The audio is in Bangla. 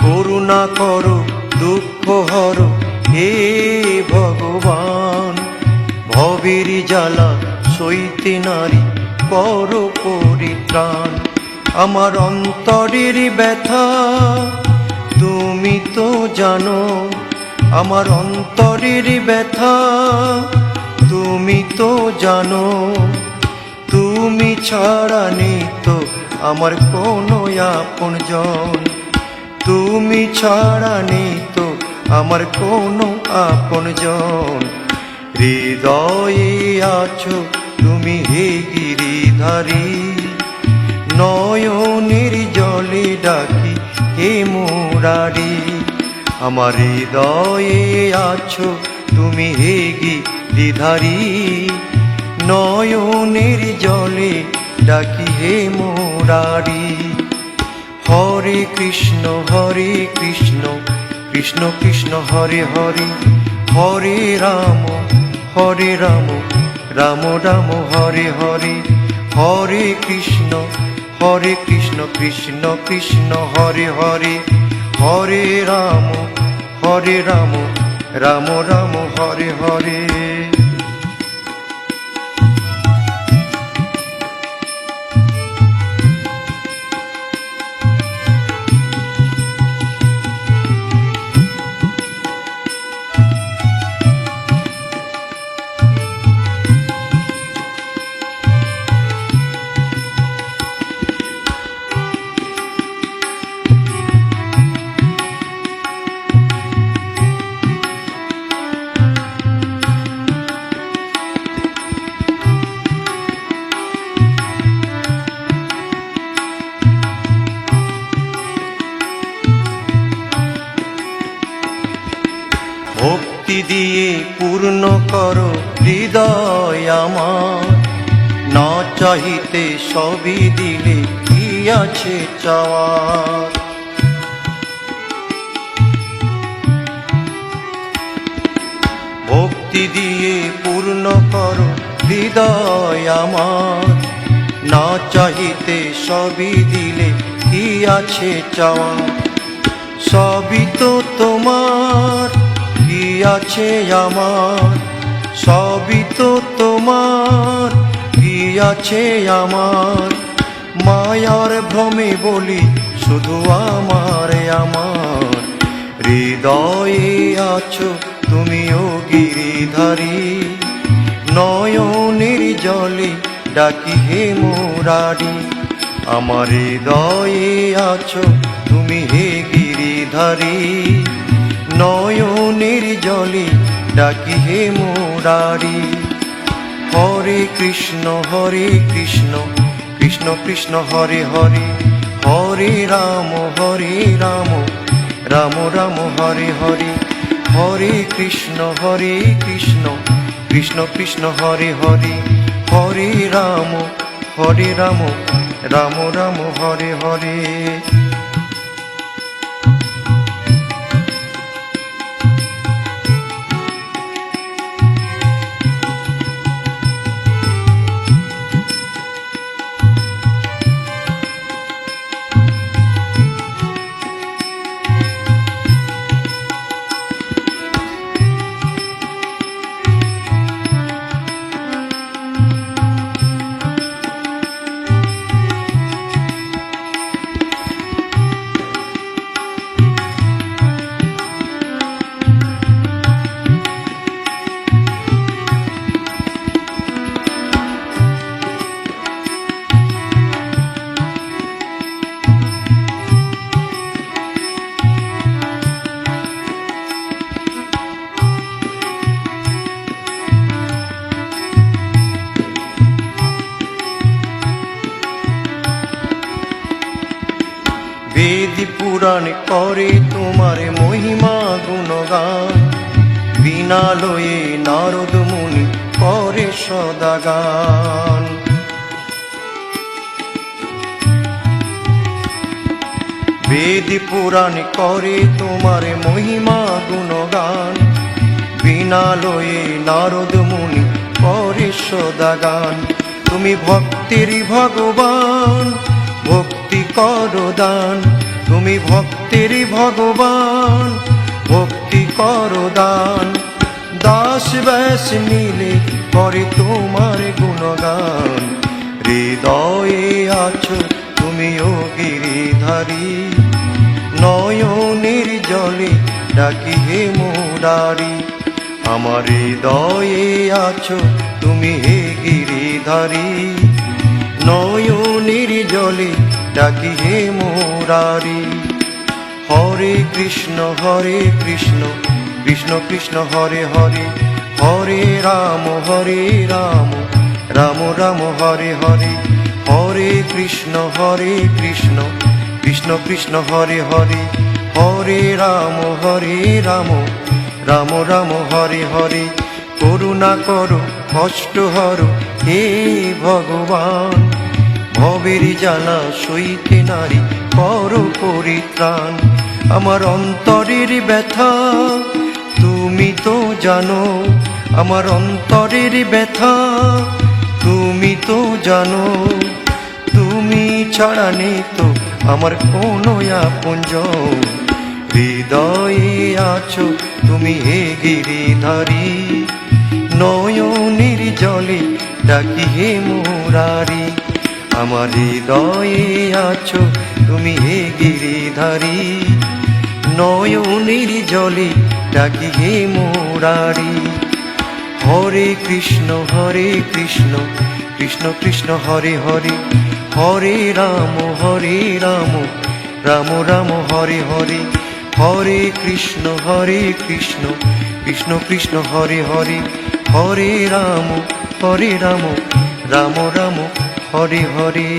করুণা করো দুঃখ হরো হে ভগবান। ভবের জ্বালা সইতে নারী করো পরিত্রাণ। আমার অন্তরের ব্যথা তুমি তো জানো, আমার অন্তরের ব্যথা তুমি তো জানো। তুমি ছাড়া নেই তো আমার কোনো আপনজন, তুমি ছাড়া নেই তো আমার কোনো আপনজন। হৃদয়ে আছো তুমি হে গিরিধারী, নয়নের জলে ডাকি হে মুরারি। আমার হৃদয়ে আছো তুমি হে গিরিধারী, নয়নের জলে ডাকি হে মুরারি। হরে কৃষ্ণ কৃষ্ণ কৃষ্ণ হরে হরে, হরে রাম রাম রাম হরে হরে। হরে কৃষ্ণ কৃষ্ণ কৃষ্ণ হরে হরে, হরে রাম রাম রাম হরে হরে। ভক্তি দিয়ে পূর্ণ করো হৃদয় আমার, না চাহিতে সবই দিলে কি আছে চাওয়ার। ভক্তি দিয়ে পূর্ণ করো হৃদয় আমার, না চাহিতে সবই দিলে কি আছে চাওয়া। সবই তো তোমার কি আছে আমার, সবই তো তোমার কি আছে আমার। মায়ার ভ্রমে বলি শুধু আমার আমার, হৃদয়ে আছো তুমিও গিরিধারী, নয়নের জলে ডাকি হে মুরারি। আমার হৃদয়ে আছো তুমি হে গিরিধারী, নয়নের জলে ডাকি হে মুরারি। হরে কৃষ্ণ কৃষ্ণ কৃষ্ণ হরে হরে, হরে রাম রাম রাম হরে হরে। হরে কৃষ্ণ কৃষ্ণ কৃষ্ণ হরে হরে, হরে রাম রাম রাম হরে হরে। বেদ পুরাণ করে তোমার মহিমা গুণগান, বিনা লয়ে নারদ মুনি করে সদাগান। বেদ পুরাণ করে তোমার মহিমা গুণগান, বিনা লয়ে নারদ মুনি করে সদাগান। তুমি ভক্তির ভগবান ভক্তি করো দান, তুমি ভক্তের ভগবান, ভক্তি করো দান। দাস ব্যাস মিলে করে তোমার গুণগান। হৃদয়ে আছো তুমিও গিরিধারী, নয়নের জলে ডাকি হে মুরারি। আমার হৃদয়ে আছো তুমি হে গিরিধারী, নয়নের জলে ডাকি হে মুরারি। হরে কৃষ্ণ কৃষ্ণ কৃষ্ণ হরে হরে, হরে রাম রাম রাম হরে হরে। হরে কৃষ্ণ কৃষ্ণ কৃষ্ণ হরে হরে, হরে রাম রাম রাম হরে হরে। করুণা করো কষ্ট হরো হে ভগবান, ভবের জ্বালা সইতে নারী করো পরিত্রাণ। আমার অন্তরের ব্যথা তুমি তো জানো, আমার অন্তরের ব্যথা তুমি তো জানো। তুমি ছাড়া নেই তো আমার কোনো আপনজন, হৃদয়ে আছো তুমি হে গিরিধারী, নয়নের জলে ডাকি হে মুরারি। আমার হৃদয়ে আছো তুমি হে গিরিধারী, নয়নের জলে ডাকি হে মুরারি। হরে কৃষ্ণ কৃষ্ণ কৃষ্ণ হরে হরে, হরে রাম রাম রাম হরে হরে। হরে কৃষ্ণ কৃষ্ণ কৃষ্ণ হরে হরে, হরে রাম রাম রাম হরে হরে।